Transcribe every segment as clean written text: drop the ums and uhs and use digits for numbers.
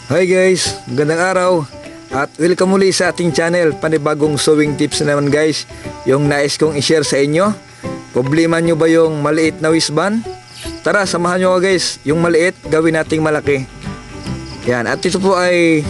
Hi guys, magandang araw at welcome muli sa ating channel. Panibagong sewing tips na naman guys, yung nais kong i-share sa inyo. Problema nyo ba yung maliit na waistband? Tara, samahan nyo guys, yung maliit gawin nating malaki. Yan, at ito po ay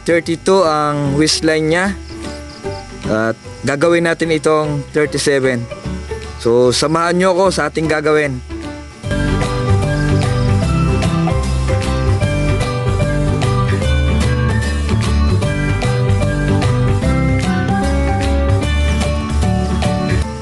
32 ang waistline nya at gagawin natin itong 37. So samahan nyo ako sa ating gagawin.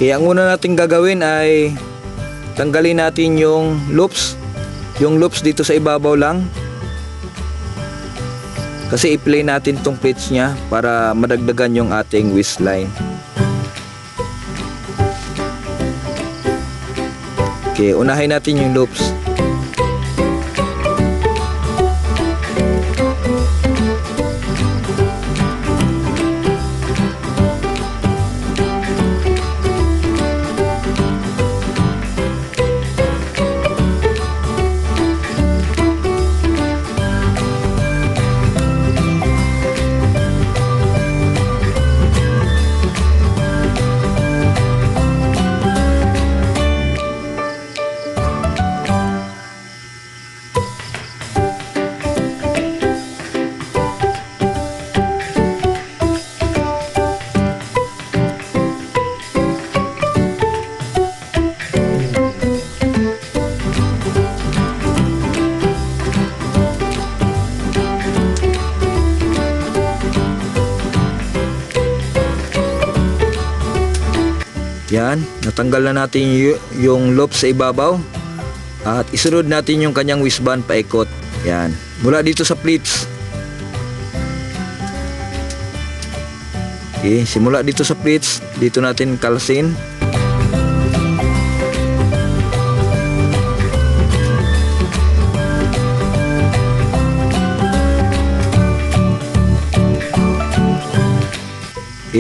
Kaya ang una natin gagawin ay tanggalin natin yung loops dito sa ibabaw lang, kasi i-play natin tong plates nya para madagdagan yung ating waistline. Okay, unahin natin yung loops. Yan, natanggal na natin yung loop sa ibabaw at isunod natin yung kanyang waistband paikot. Yan, mula dito sa pleats. Okay, simula dito sa pleats, dito natin kalsin.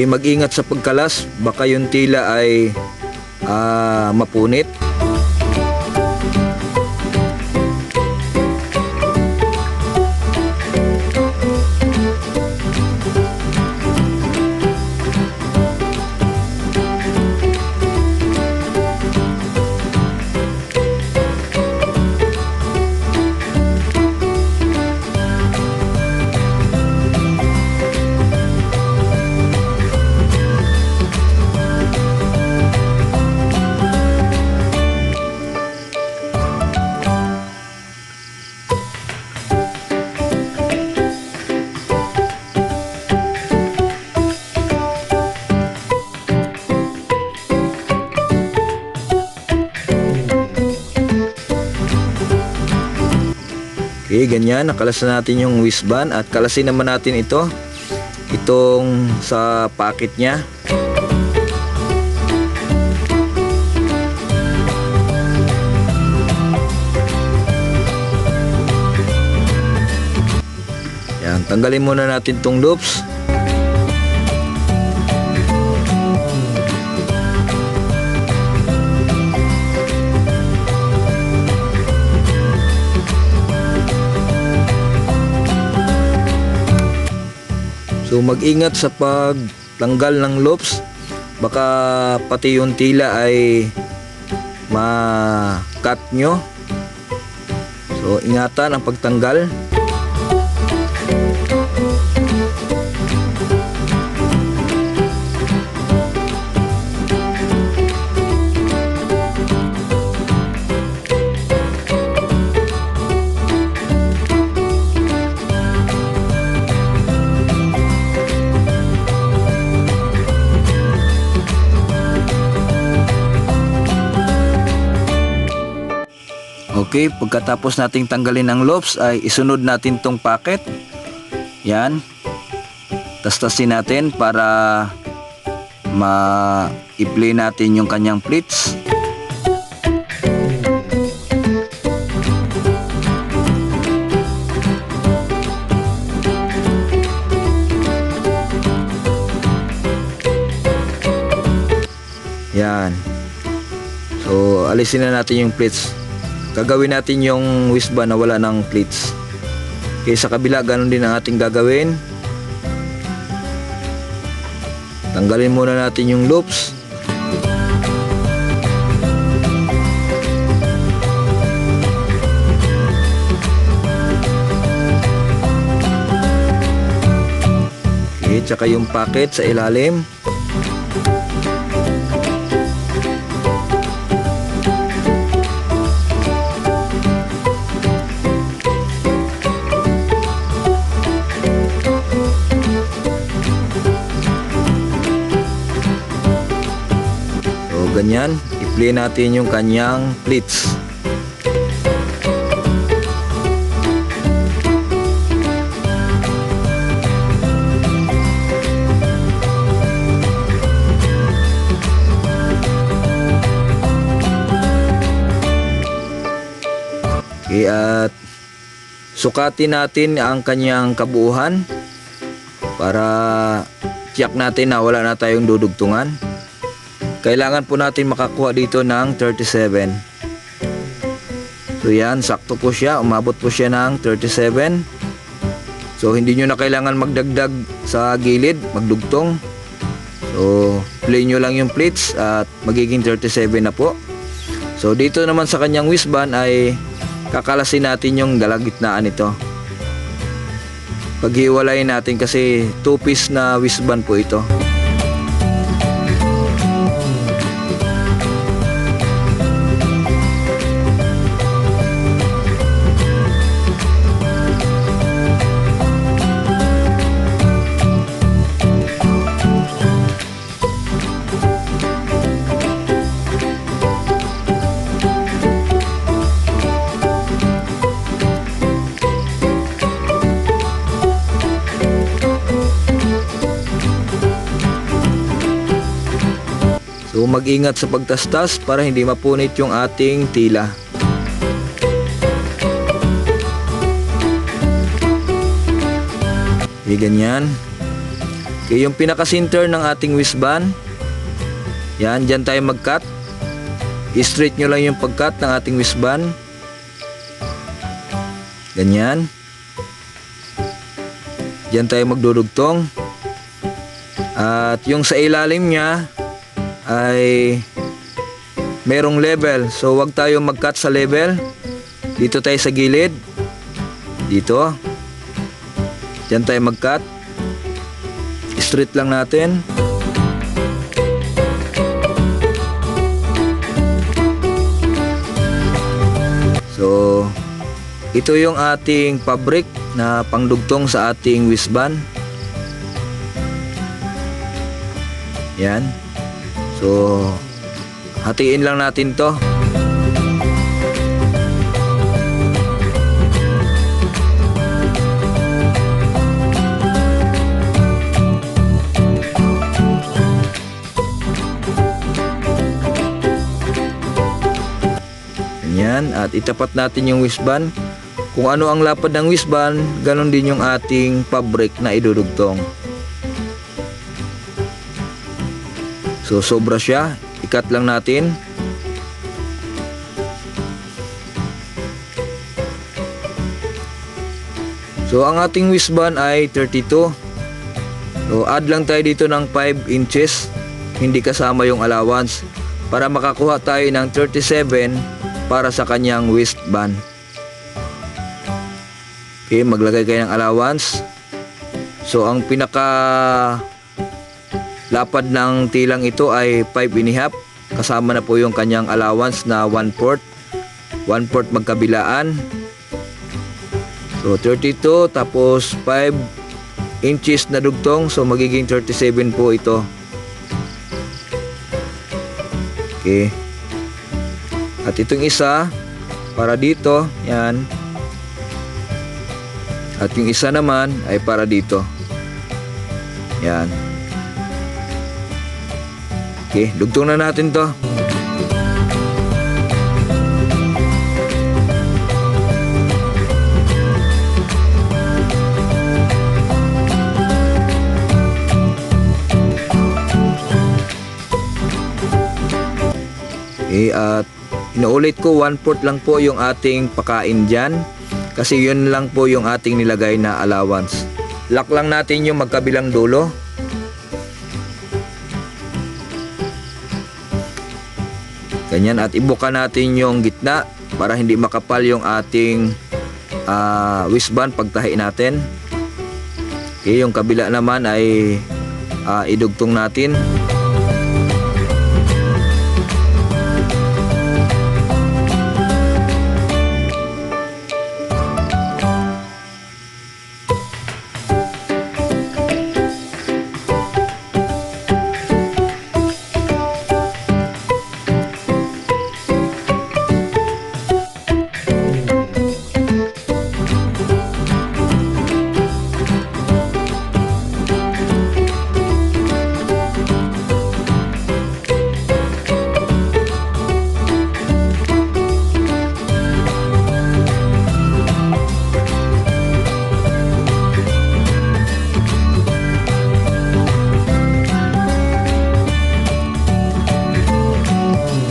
Mag-ingat sa pagkalas, baka yung tila ay mapunit. Okay, ganyan, nakalas na natin yung waistband at kalasin naman natin itong sa pocket nya. Yan, tanggalin muna natin itong loops. So mag-ingat sa pagtanggal ng loops, baka pati yung tila ay ma-cut nyo. So ingatan ang pagtanggal. Okay, pagkatapos nating tanggalin ang loops ay isunod natin tong pocket. Yan. Tastasin natin para ma-i-play natin yung kanyang pleats. Yan. So, alisin na natin yung pleats. Gagawin natin yung waistband na wala ng pleats. Okay, sa kabila ganun din ang ating gagawin. Tanggalin muna natin yung loops. Okay, tsaka yung pocket sa ilalim. Ganyan, i-play natin yung kanyang pleats. Okay, at sukatin natin ang kanyang kabuuhan para tiyak natin na wala na tayong dudugtungan. Kailangan po natin makakuha dito ng 37. So yan, sakto po siya. Umabot po siya ng 37. So hindi nyo na kailangan magdagdag sa gilid, magdugtong. So play nyo lang yung pleats at magiging 37 na po. So dito naman sa kanyang waistband ay kakalasin natin yung dalagitnaan nito. Paghiwalayin natin kasi 2-piece na waistband po ito. So mag-ingat sa pagtastas para hindi mapunit yung ating tila. Okay, ganyan. Okay, yung pinaka-center ng ating waistband. Yan, dyan tayo mag-cut. I-straight nyo lang yung pag-cut ng ating waistband. Ganyan. Dyan tayo magdudugtong. At yung sa ilalim niya ay merong level, so wag tayo mag-cut sa level. Dito tayo sa gilid, dito dyan tayo mag-cut, straight lang natin. So ito yung ating fabric na pangdugtong sa ating waistband. Yan. So, hatiin lang natin to. Ganyan. At itapat natin yung waistband. Kung ano ang lapad ng waistband, ganon din yung ating fabric na idudugtong. So sobra siya, i-cut lang natin. So ang ating waistband ay 32. So add lang tayo dito ng 5 inches, hindi kasama yung allowance, para makakuha tayo ng 37 para sa kanyang waistband. Okay, maglagay kayo ng allowance. So ang pinaka lapad ng tilang ito ay 5.5, kasama na po yung kanyang allowance na 1/4 magkabilaan. So 32 tapos 5 inches na dugtong, so magiging 37 po ito. Okay, at itong isa para dito, yan, at yung isa naman ay para dito, yan. Okay, dugtong na natin to. Okay, at inuulit ko 1/4 lang po yung ating pakain dyan. kasi yun lang po yung ating nilagay na allowance. Lock lang natin yung magkabilang dulo. Ganyan, at ibuka natin yung gitna para hindi makapal yung ating wristband pagtahi natin. Okay, yung kabila naman ay idugtong natin.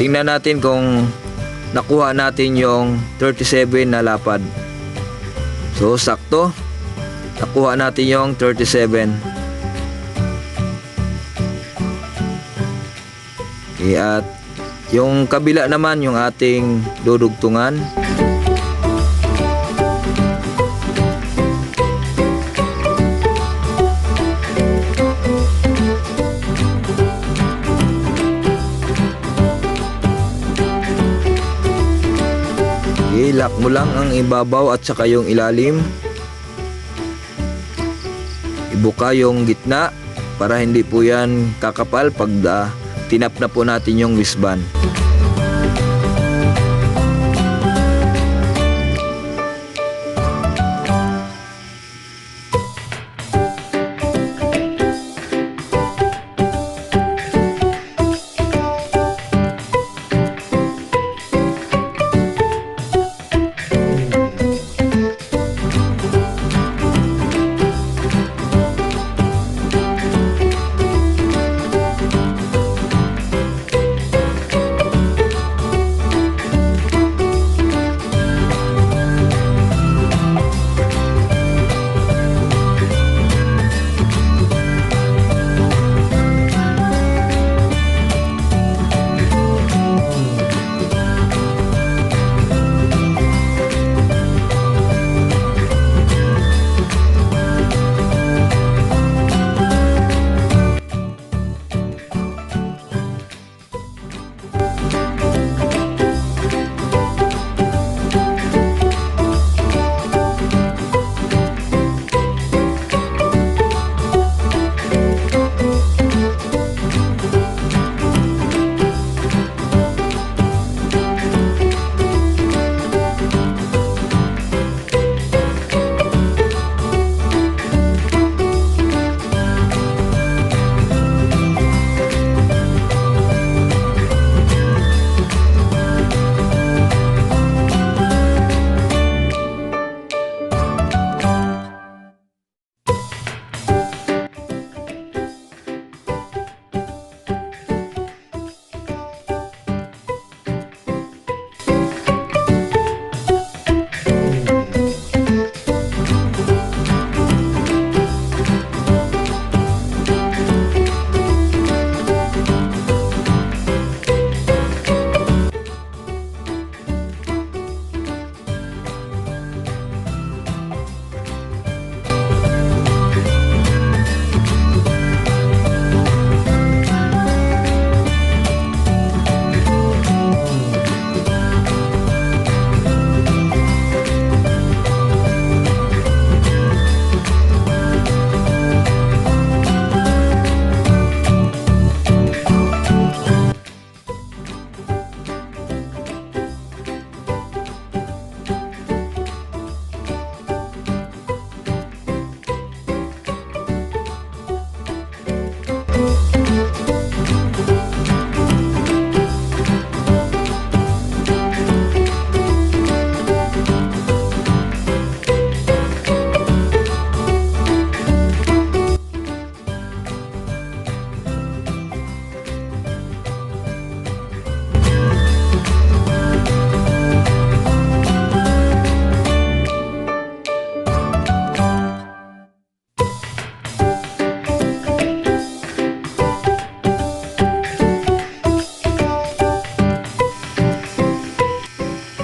Tingnan natin kung nakuha natin yung 37 na lapad. So sakto, nakuha natin yung 37. Okay, at yung kabila naman yung ating dudugtungan. Lock mo lang ang ibabaw at saka yung ilalim. Ibuka yung gitna para hindi po yan kakapal pag tinap na po natin yung wristband.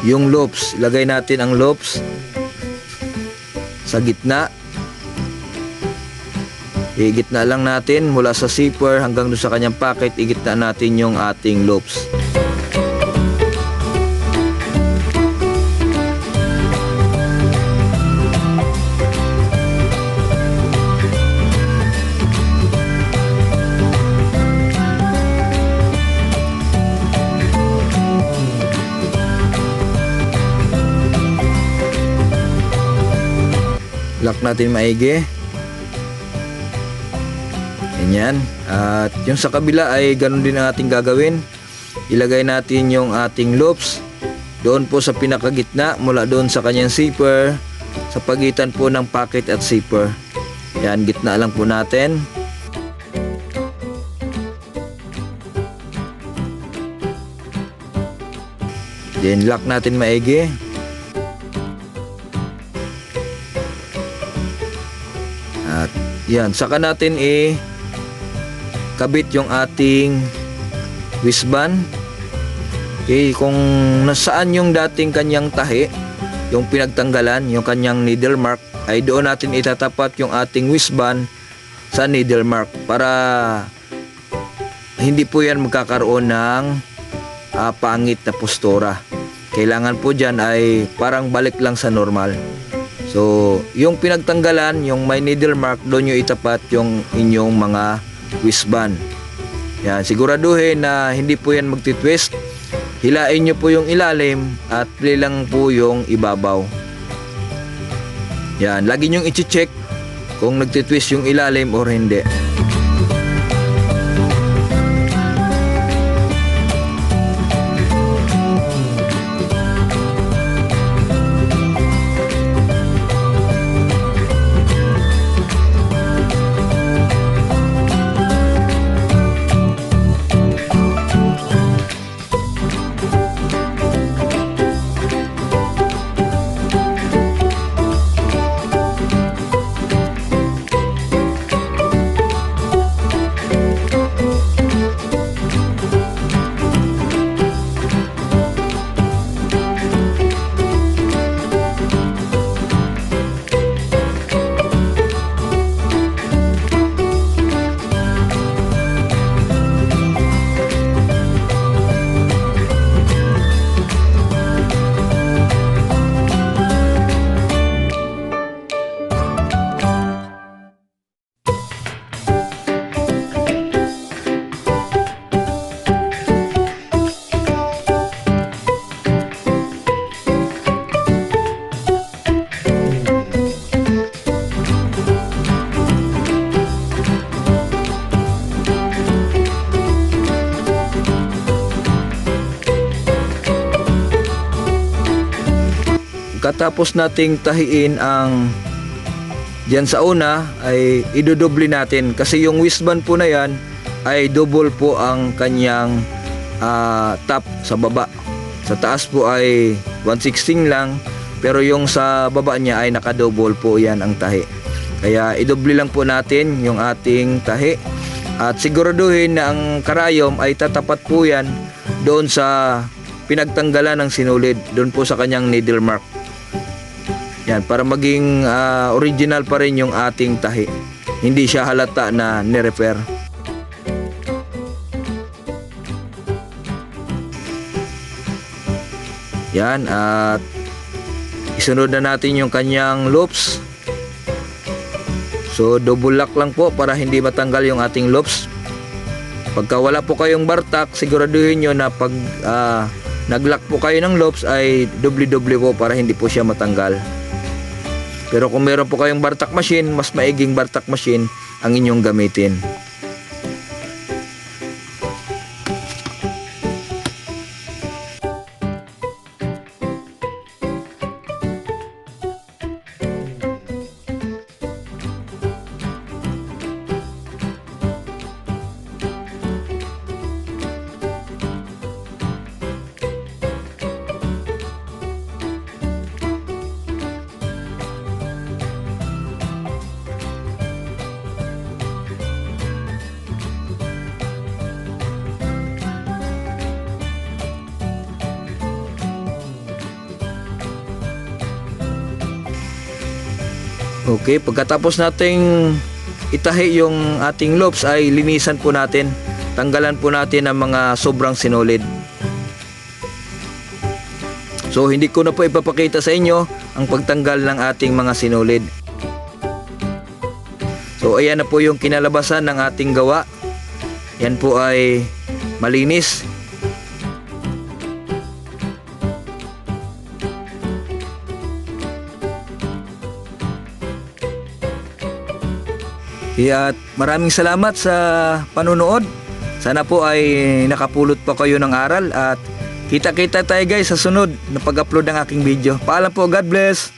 yung loops. Ilagay natin ang loops sa gitna. Igitna lang natin mula sa zipper hanggang doon sa kanyang pocket. Igitna natin yung ating loops. Lock natin maigi. Ganyan. At yung sa kabila ay ganun din ang ating gagawin. Ilagay natin yung ating loops doon po sa pinakagitna, mula doon sa kanyang zipper, sa pagitan po ng pocket at zipper. Yan, gitna lang po natin. Then lock natin maigi. At yan, saka natin kabit yung ating wristband. Okay, kung nasaan yung dating kanyang tahi, yung pinagtanggalan, yung kanyang needle mark, ay doon natin itatapat yung ating wristband sa needle mark para hindi po yan magkakaroon ng pangit na postura. Kailangan po dyan ay parang balik lang sa normal. So, yung pinagtanggalan, yung may needle mark, doon nyo itapat yung inyong mga wristband. Yan, siguraduhin na hindi po yan magtitwist. Hilain nyo po yung ilalim at play lang po yung ibabaw. Yan, lagi nyong i-check kung nagtitwist yung ilalim or hindi. Katapos nating tahiin ang diyan sa una, ay idodoble natin kasi yung wristband po na yan ay double po ang kanyang top sa baba. Sa taas po ay 1/16 lang, pero yung sa baba niya ay nakadouble po yan ang tahi. Kaya idoble lang po natin yung ating tahi at siguraduhin na ang karayom ay tatapat po yan doon sa pinagtanggalan ng sinulid, doon po sa kanyang needle mark. Yan, para maging original pa rin yung ating tahi. Hindi siya halata na ni-repair. Yan, at isunod na natin yung kanyang loops. So, double lock lang po para hindi matanggal yung ating loops. Pagka wala po kayong bartak, siguraduhin nyo na pag nag-lock po kayo ng loops ay doble-doble po para hindi po siya matanggal. Pero kung meron po kayong bartak machine, mas maiging bartak machine ang inyong gamitin. Okay, pagkatapos nating itahi yung ating loops ay linisan po natin. Tanggalan po natin ang mga sobrang sinulid. So hindi ko na po ipapakita sa inyo ang pagtanggal ng ating mga sinulid. So ayan na po yung kinalabasan ng ating gawa. Yan po ay malinis. At maraming salamat sa panunood. Sana po ay nakapulot pa kayo ng aral at kita-kita tayo guys sa sunod na pag-upload ng aking video. Paalam po, God bless!